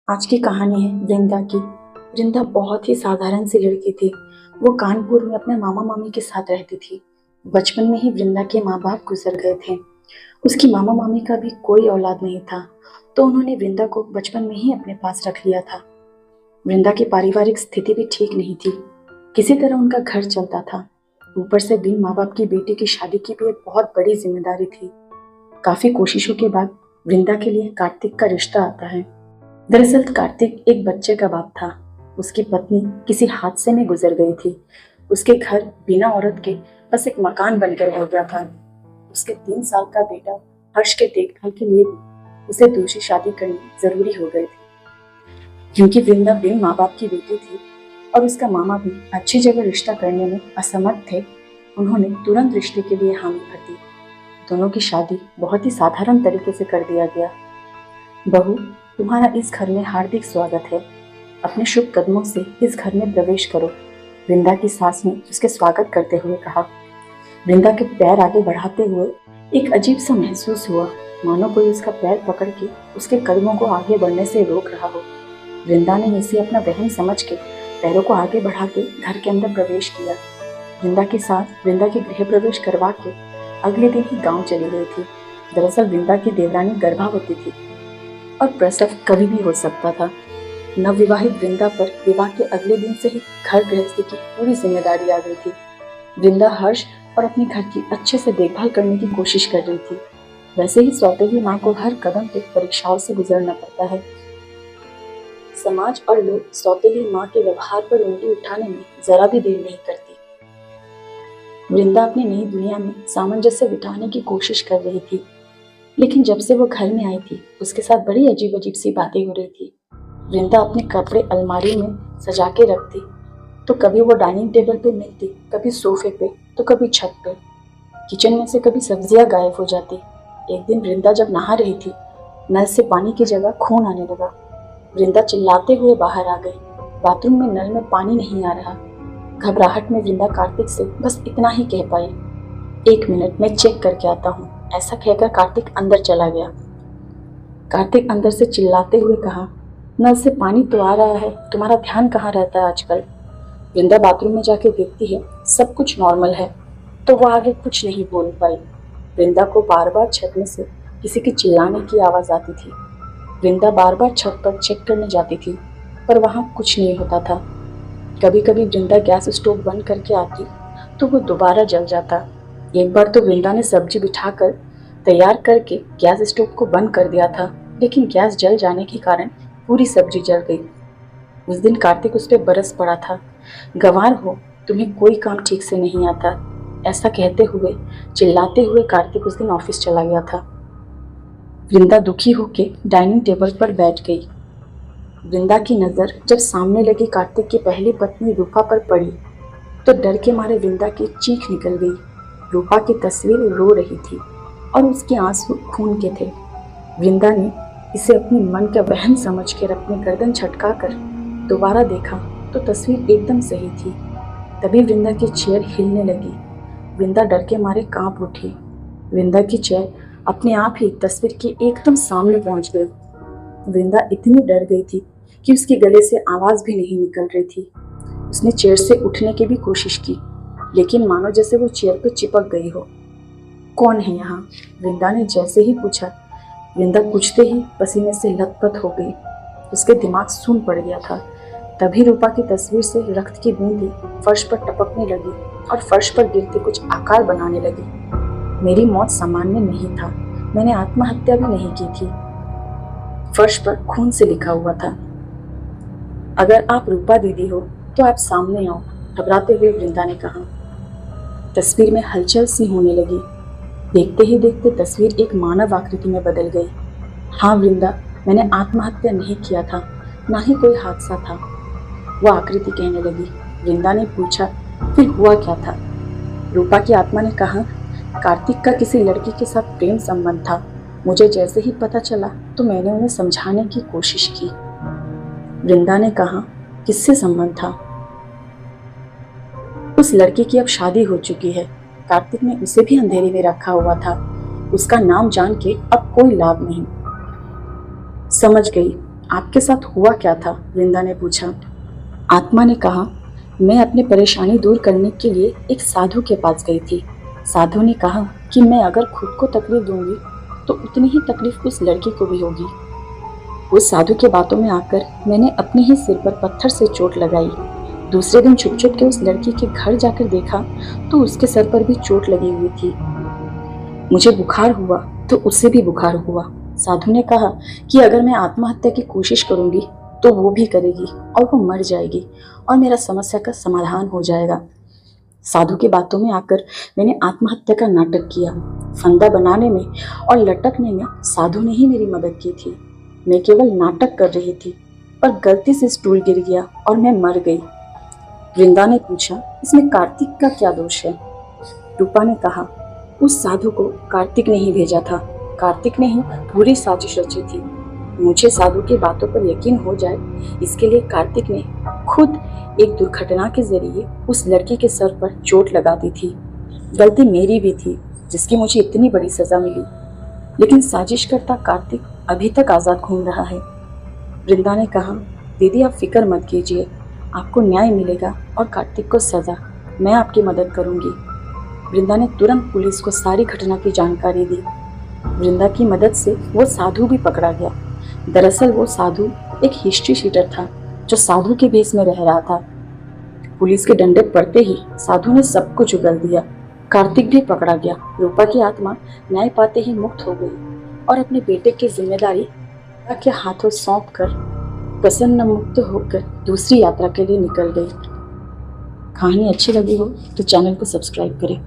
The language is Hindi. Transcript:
आज की कहानी है वृंदा की। वृंदा बहुत ही साधारण सी लड़की थी। वो कानपुर में अपने मामा मामी के साथ रहती थी। बचपन में ही वृंदा के माँ बाप गुजर गए थे। उसकी मामा मामी का भी कोई औलाद नहीं था, तो उन्होंने वृंदा को बचपन में ही अपने पास रख लिया था। वृंदा की पारिवारिक स्थिति भी ठीक नहीं थी। किसी तरह उनका घर चलता था। ऊपर से बिन माँ बाप की बेटी की शादी की भी एक बहुत बड़ी जिम्मेदारी थी। काफी कोशिशों के बाद वृंदा के लिए कार्तिक का रिश्ता आता है। दरअसल कार्तिक एक बच्चे का बाप था। उसकी पत्नी किसी हादसे में गुजर गई थी। उसके घर बिना औरत के बस एक मकान बनकर रह गया था। उसके 3 साल का बेटा हर्ष के देखभाल के लिए उसे दूसरी शादी करनी जरूरी हो गई थी। क्योंकि वृंदा बिन माँ बाप की बेटी थी और उसका मामा भी अच्छी जगह रिश्ता करने में असमर्थ थे, उन्होंने तुरंत रिश्ते के लिए हामी भर दी। दोनों की शादी बहुत ही साधारण तरीके से कर दिया गया। बहू, तुम्हारा इस घर में हार्दिक स्वागत है। अपने शुभ कदमों से इस घर में प्रवेश करो, वृंदा की सास ने उसके स्वागत करते हुए कहा। वृंदा के पैर आगे बढ़ाते हुए एक अजीब सा महसूस हुआ, मानो कोई उसका पैर पकड़ के उसके कदमों को आगे बढ़ने से रोक रहा हो। वृंदा ने इसे अपना वहम समझ के पैरों को आगे बढ़ा के घर के अंदर प्रवेश किया। वृंदा की सास वृंदा के गृह प्रवेश करवा के अगले दिन ही गाँव चली गई थी। दरअसल वृंदा की देवरानी गर्भावती थी और प्रसव कभी भी हो सकता था। नवविवाहित वृंदा पर विवाह के अगले दिन से ही घर गृहस्थी की पूरी जिम्मेदारी आ गई थी। वृंदा हर्ष और अपने घर की अच्छे से देखभाल करने की कोशिश कर रही थी। वैसे ही सौतेली माँ को हर कदम पे परीक्षाओं से गुजरना पड़ता है। समाज और लोग सौतेली माँ के व्यवहार पर उंगली उठाने में जरा भी देर नहीं करती। वृंदा अपनी नई दुनिया में सामंजस्य बिठाने की कोशिश कर रही थी, लेकिन जब से वो घर में आई थी उसके साथ बड़ी अजीब अजीब सी बातें हो रही थी। वृंदा अपने कपड़े अलमारी में सजा के रखती, तो कभी वो डाइनिंग टेबल पे मिलती, कभी सोफे पे, तो कभी छत पे। किचन में से कभी सब्जियां गायब हो जाती। एक दिन वृंदा जब नहा रही थी, नल से पानी की जगह खून आने लगा। वृंदा चिल्लाते हुए बाहर आ गई। बाथरूम में नल में पानी नहीं आ रहा। घबराहट में वृंदा कार्तिक से बस इतना ही कह पाई, 1 मिनट में चेक करके आता हूँ। ऐसा कहकर कार्तिक अंदर चला गया। कार्तिक अंदर से चिल्लाते हुए कहा, नल से पानी तो आ रहा है, तुम्हारा ध्यान कहाँ रहता है आजकल। वृंदा बाथरूम में जाके देखती है सब कुछ नॉर्मल है, तो वो आगे कुछ नहीं बोल पाई। वृंदा को बार बार छत में से किसी की चिल्लाने की आवाज आती थी। वृंदा बार बार छत पर चेक करने जाती थी, पर वहां कुछ नहीं होता था। कभी कभी वृंदा गैस स्टोव बंद करके आती तो वो दोबारा जल जाता। एक बार तो वृंदा ने सब्जी बिठाकर तैयार करके गैस स्टोव को बंद कर दिया था, लेकिन गैस जल जाने के कारण पूरी सब्जी जल गई। उस दिन कार्तिक उस पर बरस पड़ा था। गंवार हो, तुम्हें कोई काम ठीक से नहीं आता। ऐसा कहते हुए चिल्लाते हुए कार्तिक उस दिन ऑफिस चला गया था। वृंदा दुखी होके डाइनिंग टेबल पर बैठ गई। वृंदा की नजर जब सामने लगी कार्तिक की पहली पत्नी रूपा पर पड़ी, तो डर के मारे वृंदा की चीख निकल गई। रूपा की तस्वीर रो रही थी और उसके आंसू खून के थे। वृंदा ने इसे अपनी मन का वहम समझ कर अपनी गर्दन झटका कर दोबारा देखा तो तस्वीर एकदम सही थी। तभी वृंदा की चेयर हिलने लगी। वृंदा डर के मारे कांप उठी। वृंदा की चेयर अपने आप ही तस्वीर के एकदम सामने पहुंच गई। वृंदा इतनी डर गई थी कि उसके गले से आवाज भी नहीं निकल रही थी। उसने चेयर से उठने की भी कोशिश की, लेकिन मानो जैसे वो चेयर पे चिपक गई हो। कौन है यहाँ? वृंदा ने जैसे ही पूछा, वृंदा पूछते ही पसीने से लथपथ हो गई। उसके दिमाग सून पड़ गया था। तभी रूपा की तस्वीर से रक्त की बूंदें फर्श पर टपकने लगी और फर्श पर गिरते कुछ आकार बनाने लगी। मेरी मौत सामान्य नहीं था, मैंने आत्महत्या भी नहीं की थी। फर्श पर खून से लिखा हुआ था। अगर आप रूपा दीदी हो तो आप सामने आओ, घबराते हुए वृंदा ने कहा। तस्वीर में हलचल सी होने लगी। देखते ही देखते तस्वीर एक मानव आकृति में बदल गई। हाँ वृंदा, मैंने आत्महत्या नहीं किया था, ना ही कोई हादसा था, वह आकृति कहने लगी। वृंदा ने पूछा, फिर हुआ क्या था? रूपा की आत्मा ने कहा, कार्तिक का किसी लड़की के साथ प्रेम संबंध था। मुझे जैसे ही पता चला तो मैंने उन्हें समझाने की कोशिश की। वृंदा ने कहा, किससे संबंध था? उस लड़की की अब शादी हो चुकी है। कार्तिक ने उसे भी अंधेरे में रखा हुआ था। उसका नाम जान के अब कोई लाभ नहीं। समझ गई, आपके साथ हुआ क्या था? वृंदा ने पूछा। आत्मा ने कहा, मैं अपनी परेशानी दूर करने के लिए एक साधु के पास गई थी। साधु ने कहा कि मैं अगर खुद को तकलीफ दूंगी तो उतनी ही तकलीफ उस लड़की को भी होगी। उस साधु के बातों में आकर मैंने अपने ही सिर पर पत्थर से चोट लगाई। दूसरे दिन छुप छुप के उस लड़की के घर जाकर देखा तो उसके सर पर भी चोट लगी हुई थी। मुझे बुखार हुआ तो उससे भी बुखार हुआ। साधु ने कहा कि अगर मैं आत्महत्या की कोशिश करूंगी तो वो भी करेगी और वो मर जाएगी और मेरा समस्या का समाधान हो जाएगा। साधु की बातों में आकर मैंने आत्महत्या का नाटक किया। फंदा बनाने में और लटकने में साधु ने ही मेरी मदद की थी। मैं केवल नाटक कर रही थी, पर गलती से स्टूल गिर गया और मैं मर गई। वृंदा ने पूछा, इसमें कार्तिक का क्या दोष है? रूपा ने कहा, उस साधु को कार्तिक ने ही भेजा था। कार्तिक ने ही पूरी साजिश रची थी। मुझे साधु की बातों पर यकीन हो जाए, इसके लिए कार्तिक ने खुद एक दुर्घटना के जरिए उस लड़की के सर पर चोट लगा दी थी। गलती मेरी भी थी, जिसकी मुझे इतनी बड़ी सजा मिली, लेकिन साजिशकर्ता कार्तिक अभी तक आजाद घूम रहा है। वृंदा ने कहा, दीदी आप फिक्र मत कीजिए, आपको न्याय मिलेगा और कार्तिक को सजा। मैं आपकी मदद करूंगी। वृंदा ने तुरंत पुलिस को सारी घटना की जानकारी दी। वृंदा की मदद से वो साधु भी पकड़ा गया। दरअसल वो साधु एक हिस्ट्री शीटर था जो साधु के भेष में रह रहा था। पुलिस के डंडे पड़ते ही साधु ने सब कुछ उगल दिया। कार्तिक भी पकड़ा गया। रूपा की आत्मा न्याय पाते ही मुक्त हो गई और अपने बेटे की जिम्मेदारी के हाथों सौंप कर प्रसन्न मुक्त होकर दूसरी यात्रा के लिए निकल गई। कहानी अच्छी लगी हो तो चैनल को सब्सक्राइब करें।